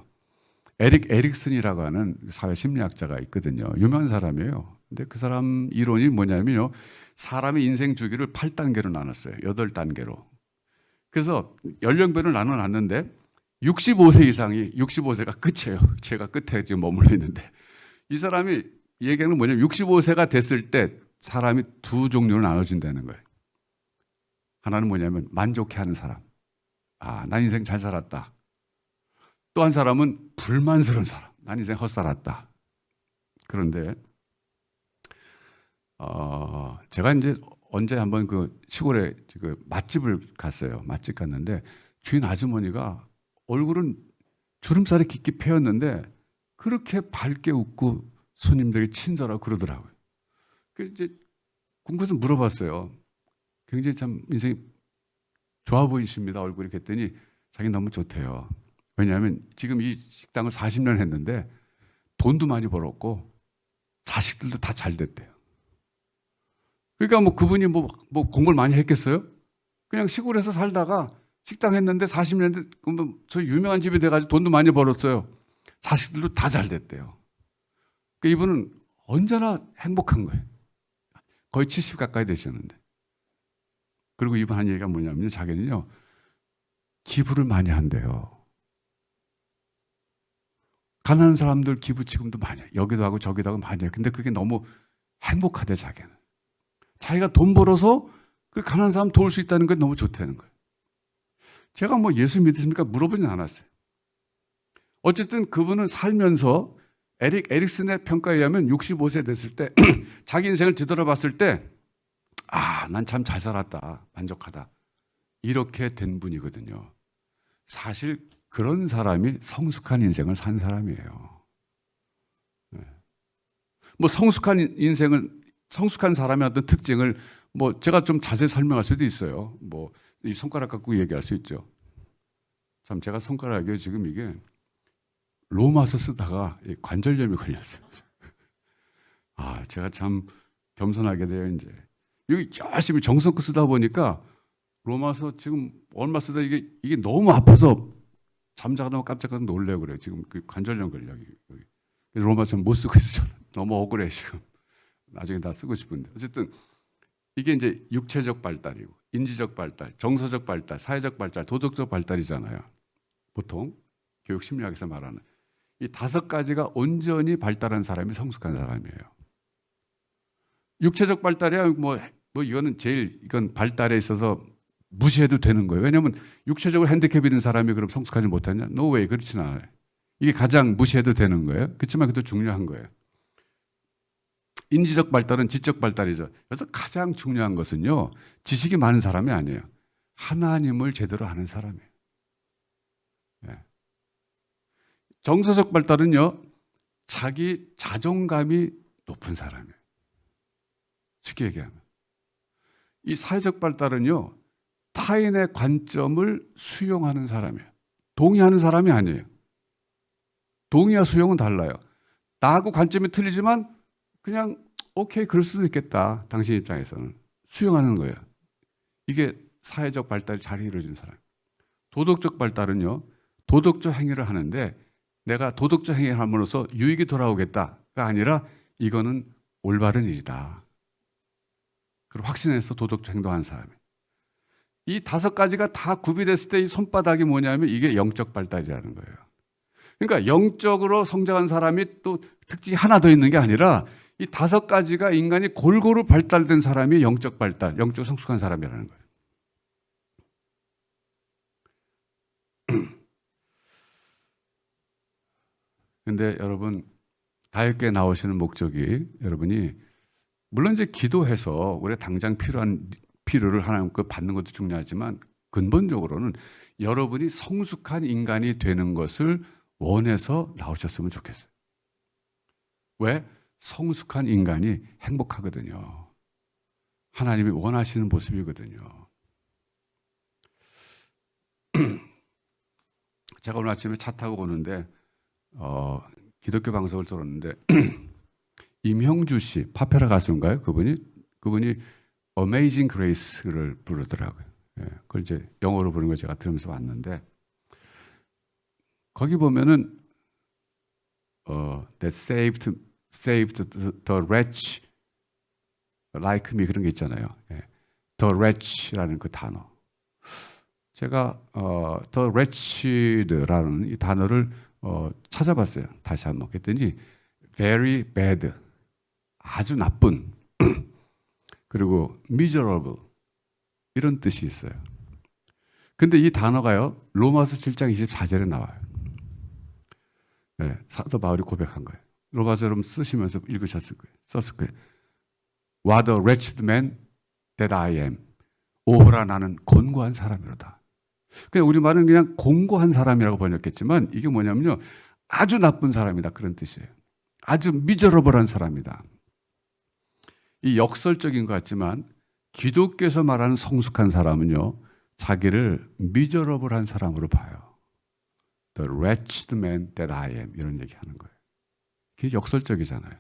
에릭 에릭슨이라고 하는 사회 심리학자가 있거든요. 유명한 사람이에요. 근데 그 사람 이론이 뭐냐면요, 사람의 인생 주기를 8단계로 나눴어요. 8단계로. 그래서 연령별을 나눠놨는데 65세 이상이 65세가 끝이에요. 제가 끝에 지금 머물러 있는데 이 사람이 얘기하는 뭐냐면 65세가 됐을 때 사람이 두 종류로 나눠진다는 거예요. 하나는 뭐냐면 만족해하는 사람. 아, 난 인생 잘 살았다. 또 한 사람은 불만스러운 사람. 난 인생 헛살았다. 그런데 제가 이제 언제 한번 그 시골에 그 맛집을 갔어요. 맛집 갔는데 주인 아주머니가 얼굴은 주름살이 깊게 패였는데 그렇게 밝게 웃고 손님들이 친절하고 그러더라고요. 그래서 이제 궁금해서 물어봤어요. 굉장히 참 인생이 좋아 보이십니다. 얼굴이. 그랬더니 자기 너무 좋대요. 왜냐하면 지금 이 식당을 40년 했는데 돈도 많이 벌었고 자식들도 다 잘 됐대요. 그러니까 뭐 그분이 뭐 공부를 많이 했겠어요? 그냥 시골에서 살다가 식당 했는데 40년 저 유명한 집이 돼가지고 돈도 많이 벌었어요. 자식들도 다 잘 됐대요. 그러니까 이분은 언제나 행복한 거예요. 거의 70 가까이 되셨는데. 그리고 이분 한 얘기가 뭐냐면요, 자기는요 기부를 많이 한대요. 가난한 사람들 기부 지금도 많이 해요. 여기도 하고 저기도 하고 많이 해요. 근데 그게 너무 행복하대, 자기는. 자기가 돈 벌어서 그 가난한 사람 도울 수 있다는 게 너무 좋다는 거예요. 제가 뭐 예수 믿으십니까? 물어보진 않았어요. 어쨌든 그분은 살면서 에릭 에릭슨의 평가에 의하면 65세 됐을 때 자기 인생을 뒤돌아봤을 때 아, 난 참 잘 살았다. 만족하다. 이렇게 된 분이거든요. 사실 그런 사람이 성숙한 인생을 산 사람이에요. 네. 뭐 성숙한 사람의 어떤 특징을 뭐 제가 좀 자세히 설명할 수도 있어요. 뭐 이 손가락 갖고 얘기할 수 있죠. 참 제가 손가락에 지금 이게 로마서 쓰다가 관절염이 걸렸어요. 아, 제가 참 겸손하게 돼요, 이제. 여기 열심히 정성껏 쓰다 보니까 로마서 지금 얼마 쓰다 이게 너무 아파서 잠자다 깜짝깜짝 놀래요, 그래요. 지금 그 관절염 걸려. 여기. 로마서 못 쓰고 있어요. 너무 억울해, 지금. 나중에 다 쓰고 싶은데. 어쨌든 이게 이제 육체적 발달이고, 인지적 발달, 정서적 발달, 사회적 발달, 도덕적 발달이잖아요. 보통 교육 심리학에서 말하는 이 5가지가 온전히 발달한 사람이 성숙한 사람이에요. 육체적 발달이야 뭐 이거는 이건 발달에 있어서 무시해도 되는 거예요. 왜냐하면 육체적으로 핸디캡이 있는 사람이 그럼 성숙하지 못하냐? No way, 그렇진 않아요. 이게 가장 무시해도 되는 거예요. 그렇지만 그것도 중요한 거예요. 인지적 발달은 지적 발달이죠. 그래서 가장 중요한 것은요, 지식이 많은 사람이 아니에요. 하나님을 제대로 아는 사람이에요. 네. 정서적 발달은요, 자기 자존감이 높은 사람이에요. 쉽게 얘기하면. 이 사회적 발달은요, 타인의 관점을 수용하는 사람이에요. 동의하는 사람이 아니에요. 동의와 수용은 달라요. 나하고 관점이 틀리지만 그냥 오케이, 그럴 수도 있겠다. 당신 입장에서는. 수용하는 거예요. 이게 사회적 발달이 잘 이루어진 사람. 도덕적 발달은요, 도덕적 행위를 하는데 내가 도덕적 행위를 함으로써 유익이 돌아오겠다가 아니라 이거는 올바른 일이다. 그걸 확신해서 도덕적 행동하는 사람이에요. 이 5가지가 다 구비됐을 때 이 손바닥이 뭐냐면 이게 영적 발달이라는 거예요. 그러니까 영적으로 성장한 사람이 또 특징이 하나 더 있는 게 아니라 이 5가지가 인간이 골고루 발달된 사람이 영적 발달, 영적 성숙한 사람이라는 거예요. 근데 여러분, 다육교회 나오시는 목적이 여러분이 물론 이제 기도해서 우리 당장 필요한 필요를 하나님 거 받는 것도 중요하지만 근본적으로는 여러분이 성숙한 인간이 되는 것을 원해서 나오셨으면 좋겠어요. 왜? 성숙한 인간이 행복하거든요. 하나님이 원하시는 모습이거든요. 제가 오늘 아침에 차 타고 오는데 기독교 방송을 들었는데 임형주 씨, 파페라 가수인가요? 그분이 Amazing Grace를 부르더라고요. 예, 그걸 이제 영어로 부르는 걸 제가 들으면서 왔는데 거기 보면은 that saved the wretch like me 그런 게 있잖아요. 예, the wretch라는 그 단어. 제가 the wretched라는 이 단어를 찾아봤어요. 다시 한번 그랬더니 very bad, 아주 나쁜, 그리고 miserable 이런 뜻이 있어요. 근데 이 단어가요, 로마서 7장 24절에 나와요. 네, 사도 바울이 고백한 거예요. 로마서 여러분 쓰시면서 읽으셨을 거예요. 썼을 거예요. What a wretched man that I am. 오호라 나는 곤고한 사람이로다. 그냥 우리말은 그냥 공고한 사람이라고 번역했지만 이게 뭐냐면요, 아주 나쁜 사람이다 그런 뜻이에요. 아주 미저러블한 사람이다. 이 역설적인 것 같지만 기독교에서 말하는 성숙한 사람은요, 자기를 미저러블한 사람으로 봐요. The wretched man that I am 이런 얘기하는 거예요. 그게 역설적이잖아요.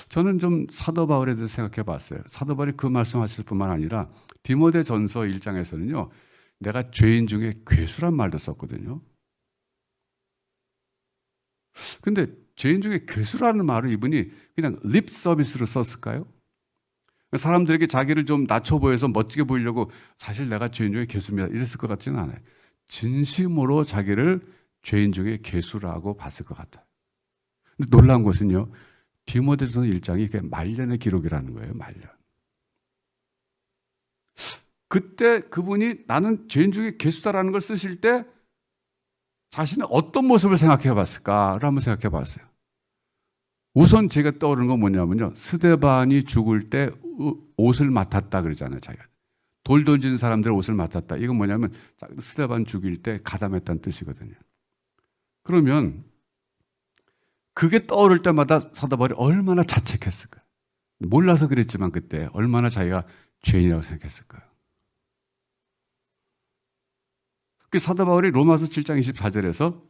저는 좀 사도 바울에 대해서 생각해 봤어요. 사도 바울이 그 말씀하실 뿐만 아니라 디모데전서 1장에서는요, 내가 죄인 중에 괴수란 말도 썼거든요. 근데 죄인 중에 괴수라는 말을 이분이 그냥 립 서비스로 썼을까요? 사람들에게 자기를 좀 낮춰 보여서 멋지게 보이려고 사실 내가 죄인 중에 괴수입니다 이랬을 것 같지는 않아요. 진심으로 자기를 죄인 중에 괴수라고 봤을 것 같아요. 근데 놀라운 것은요, 디모데전서 1장이 그게 말년의 기록이라는 거예요. 말년. 그때 그분이 나는 죄인 중에 괴수다라는 걸 쓰실 때 자신은 어떤 모습을 생각해 봤을까를 한번 생각해 봤어요. 우선 제가 떠오르는 건 뭐냐면요, 스데반이 죽을 때 옷을 맡았다 그러잖아요. 자기가 돌 던지는 사람들의 옷을 맡았다. 이건 뭐냐면 스데반 죽일 때 가담했다는 뜻이거든요. 그러면 그게 떠오를 때마다 사도 바울이 얼마나 자책했을까요? 몰라서 그랬지만 그때 얼마나 자기가 죄인이라고 생각했을까요? 그 사도 바울이 로마서 7장 24절에서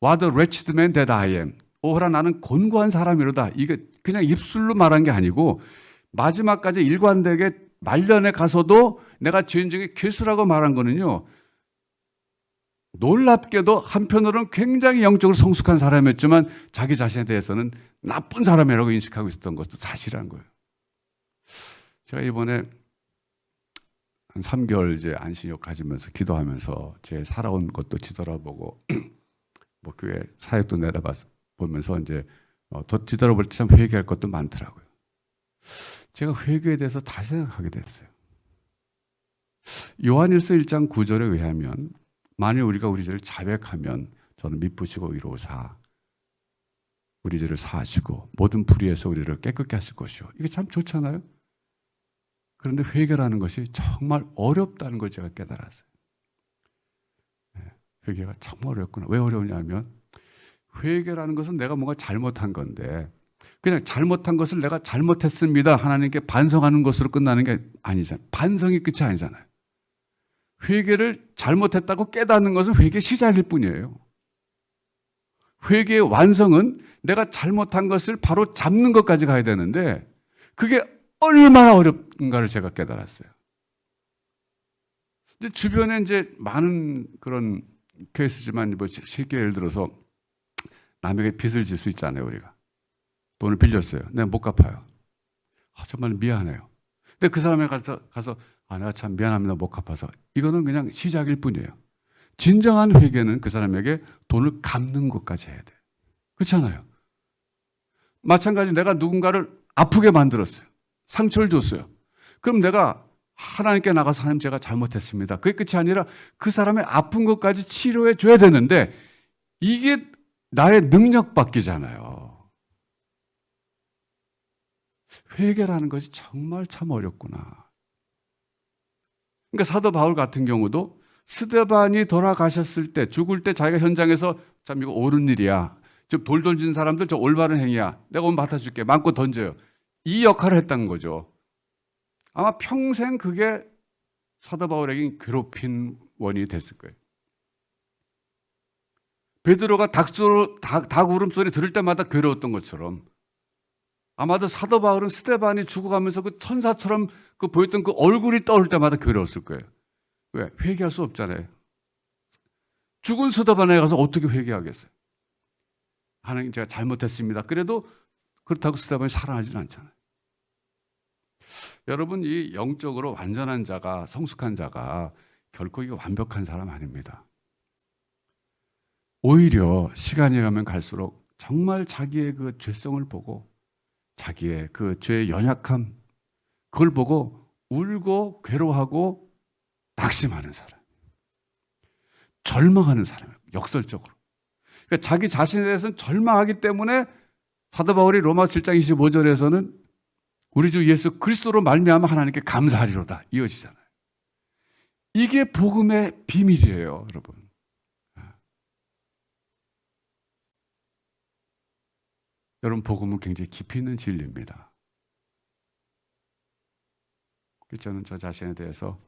What a wretched man that I am. 오호라 나는 곤고한 사람이로다. 이게 그냥 입술로 말한 게 아니고 마지막까지 일관되게 말년에 가서도 내가 죄인 중에 괴수라고 말한 거는요, 놀랍게도 한편으로는 굉장히 영적으로 성숙한 사람이었지만 자기 자신에 대해서는 나쁜 사람이라고 인식하고 있었던 것도 사실한 거예요. 제가 이번에 한 3개월 이제 안식일 가지면서 기도하면서 제 살아온 것도 뒤돌아보고 뭐 교회 사역도 보면서 이제 더 뒤돌아볼 때 참 회개할 것도 많더라고요. 제가 회개에 대해서 다시 생각하게 됐어요. 요한일서 1장 9절에 의하면 만일 우리가 우리 죄를 자백하면 저는 미쁘시고 의로우사 우리 죄를 사하시고 모든 불의에서 우리를 깨끗게 하실 것이요. 이게 참 좋잖아요. 그런데 회개라는 것이 정말 어렵다는 걸 제가 깨달았어요. 회개가 정말 어렵구나. 왜 어려우냐면 회개라는 것은 내가 뭔가 잘못한 건데 그냥 잘못한 것을 내가 잘못했습니다 하나님께 반성하는 것으로 끝나는 게 아니잖아요. 반성이 끝이 아니잖아요. 회개를 잘못했다고 깨닫는 것은 회개의 시작일 뿐이에요. 회개의 완성은 내가 잘못한 것을 바로 잡는 것까지 가야 되는데 그게 얼마나 어렵은가를 제가 깨달았어요. 이제 주변에 이제 많은 그런 케이스지만 뭐 쉽게 예를 들어서 남에게 빚을 질 수 있잖아요. 우리가 돈을 빌렸어요. 내가 못 갚아요. 정말 미안해요. 근데 그 사람에 가서 내가 참 미안합니다. 못 갚아서. 이거는 그냥 시작일 뿐이에요. 진정한 회개는 그 사람에게 돈을 갚는 것까지 해야 돼요. 그렇잖아요. 마찬가지 내가 누군가를 아프게 만들었어요. 상처를 줬어요. 그럼 내가 하나님께 나가서 하나님 제가 잘못했습니다. 그게 끝이 아니라 그 사람의 아픈 것까지 치료해 줘야 되는데 이게 나의 능력 밖이잖아요. 회개라는 것이 정말 참 어렵구나. 그러니까 사도 바울 같은 경우도 스데반이 돌아가셨을 때 죽을 때 자기가 현장에서 참 이거 옳은 일이야. 지금 돌 던지는 사람들 저 올바른 행위야. 내가 오늘 맡아줄게. 마음껏 던져요. 이 역할을 했다는 거죠. 아마 평생 그게 사도 바울에게 괴롭힌 원인이 됐을 거예요. 베드로가 닭 울음소리 들을 때마다 괴로웠던 것처럼 아마도 사도 바울은 스데반이 죽어가면서 그 천사처럼 그 보였던 그 얼굴이 떠올 때마다 괴로웠을 거예요. 왜? 회개할 수 없잖아요. 죽은 스데반에 가서 어떻게 회개하겠어요? 하나님 제가 잘못했습니다. 그래도 그렇다고 스데반이 살아나지는 않잖아요. 여러분 이 영적으로 완전한 자가 성숙한 자가 결코 이게 완벽한 사람 아닙니다. 오히려 시간이 가면 갈수록 정말 자기의 그 죄성을 보고 자기의 그 죄의 연약함 그걸 보고 울고 괴로워하고 낙심하는 사람, 절망하는 사람이에요. 역설적으로. 그러니까 자기 자신에 대해서는 절망하기 때문에 사도 바울이 로마 7장 25절에서는 우리 주 예수 그리스도로 말미암아 하나님께 감사하리로다 이어지잖아요. 이게 복음의 비밀이에요, 여러분. 여러분 복음은 굉장히 깊이 있는 진리입니다. 저는 저 자신에 대해서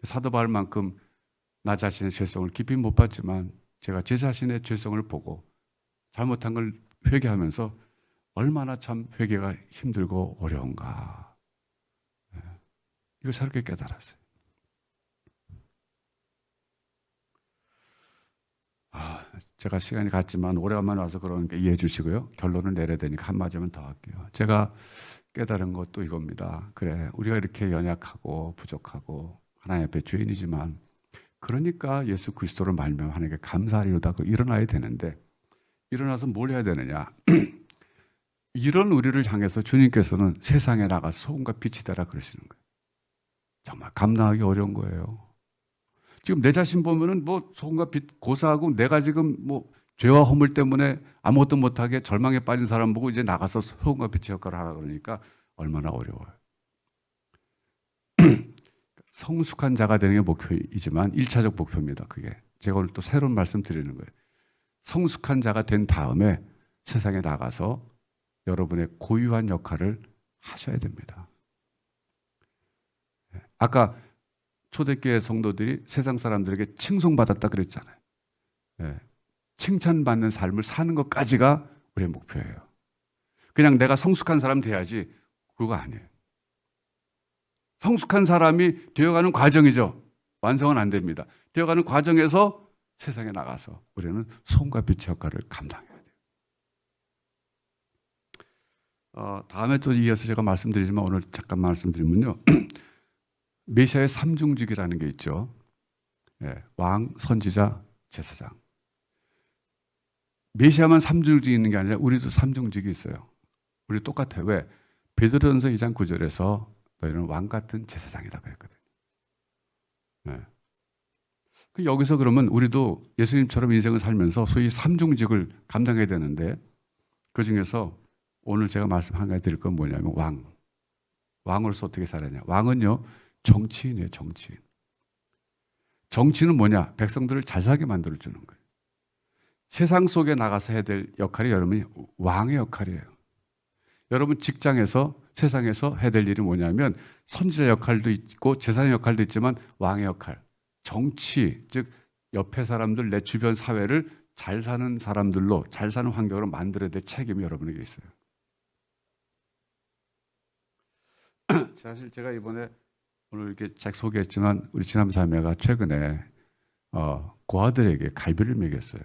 사도 바울만큼 나 자신의 죄성을 깊이 못 봤지만 제가 제 자신의 죄성을 보고 잘못한 걸 회개하면서 얼마나 참 회개가 힘들고 어려운가 이걸 새롭게 깨달았어요. 제가 시간이 갔지만 오래간만에 와서 그러니까 이해해 주시고요. 결론을 내려야 되니까 한마디만 더 할게요. 제가 깨달은 것도 이겁니다. 그래, 우리가 이렇게 연약하고 부족하고 하나님 앞에 죄인이지만 그러니까 예수 그리스도를 말미암아 하나님께 감사하리로다 일어나야 되는데 일어나서 뭘 해야 되느냐. 이런 우리를 향해서 주님께서는 세상에 나가서 소금과 빛이 되라 그러시는 거예요. 정말 감당하기 어려운 거예요. 지금 내 자신 보면은 뭐 소금과 빛 고사하고 내가 지금 뭐 죄와 허물 때문에 아무것도 못하게 절망에 빠진 사람 보고 이제 나가서 소금과 빛의 역할을 하라 그러니까 얼마나 어려워요. 성숙한 자가 되는 게 목표이지만 1차적 목표입니다. 그게 제가 오늘 또 새로운 말씀 드리는 거예요. 성숙한 자가 된 다음에 세상에 나가서 여러분의 고유한 역할을 하셔야 됩니다. 아까 초대교회 성도들이 세상 사람들에게 칭송받았다 그랬잖아요. 칭찬받는 삶을 사는 것까지가 우리의 목표예요. 그냥 내가 성숙한 사람 돼야지 그거 아니에요. 성숙한 사람이 되어가는 과정이죠. 완성은 안 됩니다. 되어가는 과정에서 세상에 나가서 우리는 소금과 빛의 역할을 감당해야 돼요. 다음에 또 이어서 제가 말씀드리지만 오늘 잠깐 말씀드리면요. 메시아의 삼중직이라는 게 있죠. 왕, 선지자, 제사장. 메시아만 삼중직이 있는 게 아니라 우리도 삼중직이 있어요. 우리 똑같아요. 왜? 베드로전서 2장 9절에서 너희는 왕 같은 제사장이다 그랬거든요. 여기서 그러면 우리도 예수님처럼 인생을 살면서 소위 삼중직을 감당해야 되는데 그 중에서 오늘 제가 말씀 한 가지 드릴 건 뭐냐면 왕으로서 어떻게 살아야 왕은요 정치인이에요. 정치인. 정치는 뭐냐? 백성들을 잘 살게 만들어주는 거예요. 세상 속에 나가서 해야 될 역할이 여러분이 왕의 역할이에요. 여러분 직장에서 세상에서 해야 될 일이 뭐냐면 선지자 역할도 있고 제사장 역할도 있지만 왕의 역할. 정치, 즉 옆에 사람들 내 주변 사회를 잘 사는 사람들로 잘 사는 환경으로 만들어야 될 책임이 여러분에게 있어요. 사실 제가 이번에 오늘 이렇게 책 소개했지만 우리 지남자매가 최근에 고아들에게 갈비를 먹였어요.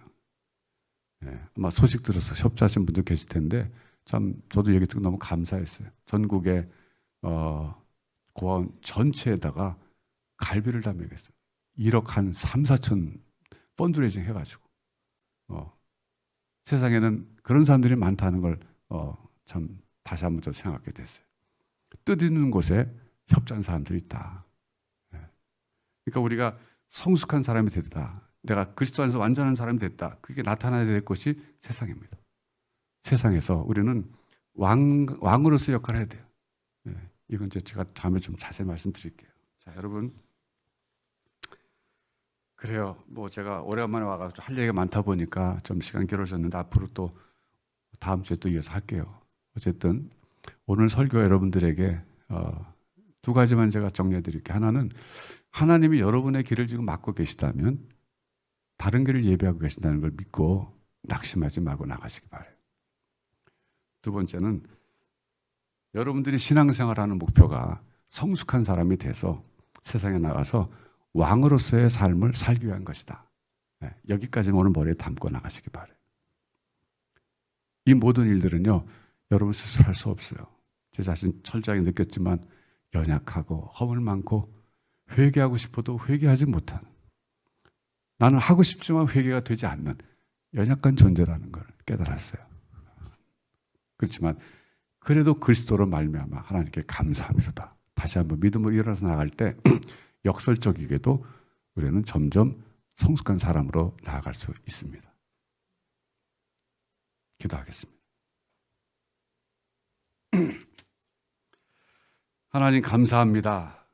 아마 소식 들어서 협조하신 분도 계실 텐데 참 저도 얘기 듣고 너무 감사했어요. 전국의 고아원 전체에다가 갈비를 다 먹였어요. 1억 한 3, 4천 펀드레이징 해가지고 세상에는 그런 사람들이 많다는 걸 참 다시 한번 저 생각하게 됐어요. 뜻 있는 곳에 협조한 사람들이 있다. 그러니까 우리가 성숙한 사람이 됐다. 내가 그리스도 안에서 완전한 사람이 됐다. 그게 나타나야 될 것이 세상입니다. 세상에서 우리는 왕으로서 역할을 해야 돼요. 이건 제가 다음에 좀 자세히 말씀드릴게요. 자, 여러분 그래요. 뭐 제가 오래간만에 와가지고 할 얘기가 많다 보니까 좀 시간 길어졌는데 앞으로 또 다음 주에 또 이어서 할게요. 어쨌든 오늘 설교 여러분들에게 두 가지만 제가 정리해 드릴게요. 하나는 하나님이 여러분의 길을 지금 막고 계시다면 다른 길을 예비하고 계신다는 걸 믿고 낙심하지 말고 나가시기 바라요. 두 번째는 여러분들이 신앙생활하는 목표가 성숙한 사람이 돼서 세상에 나가서 왕으로서의 삶을 살기 위한 것이다. 여기까지는 오늘 머리에 담고 나가시기 바라요. 이 모든 일들은요, 여러분 스스로 할 수 없어요. 제 자신 철저하게 느꼈지만 연약하고 허물 많고 회개하고 싶어도 회개하지 못하는, 나는 하고 싶지만 회개가 되지 않는 연약한 존재라는 걸 깨달았어요. 그렇지만 그래도 그리스도로 말미암아 하나님께 감사함이로다. 다시 한번 믿음으로 일어나서 나갈 때 역설적이게도 우리는 점점 성숙한 사람으로 나아갈 수 있습니다. 기도하겠습니다. 하나님 감사합니다.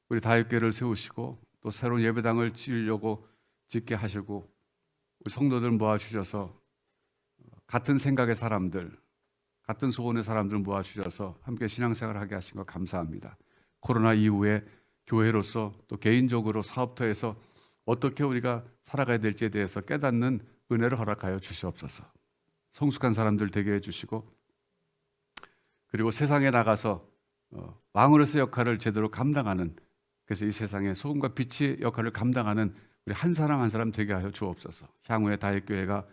우리 다윗교회를 세우시고 또 새로운 예배당을 지으려고 짓게 하시고 우리 성도들 모아주셔서 같은 생각의 사람들, 같은 소원의 사람들 모아주셔서 함께 신앙생활을 하게 하신 것 감사합니다. 코로나 이후에 교회로서 또 개인적으로 사업터에서 어떻게 우리가 살아가야 될지에 대해서 깨닫는 은혜를 허락하여 주시옵소서. 성숙한 사람들 되게 해주시고 그리고 세상에 나가서 왕으로서의 역할을 제대로 감당하는, 그래서 이 세상에 소금과 빛의 역할을 감당하는 우리 한 사람 한 사람 되게 하여 주옵소서. 향후에 다윗교회가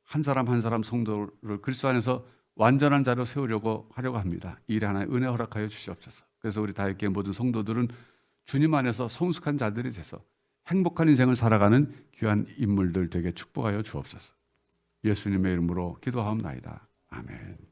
한 사람 한 사람 성도를 그리스도 안에서 완전한 자로 세우려고 하려고 합니다. 이 일에 하나의 은혜 허락하여 주시옵소서. 그래서 우리 다윗교회 모든 성도들은 주님 안에서 성숙한 자들이 돼서 행복한 인생을 살아가는 귀한 인물들 되게 축복하여 주옵소서. 예수님의 이름으로 기도하옵나이다. 아멘.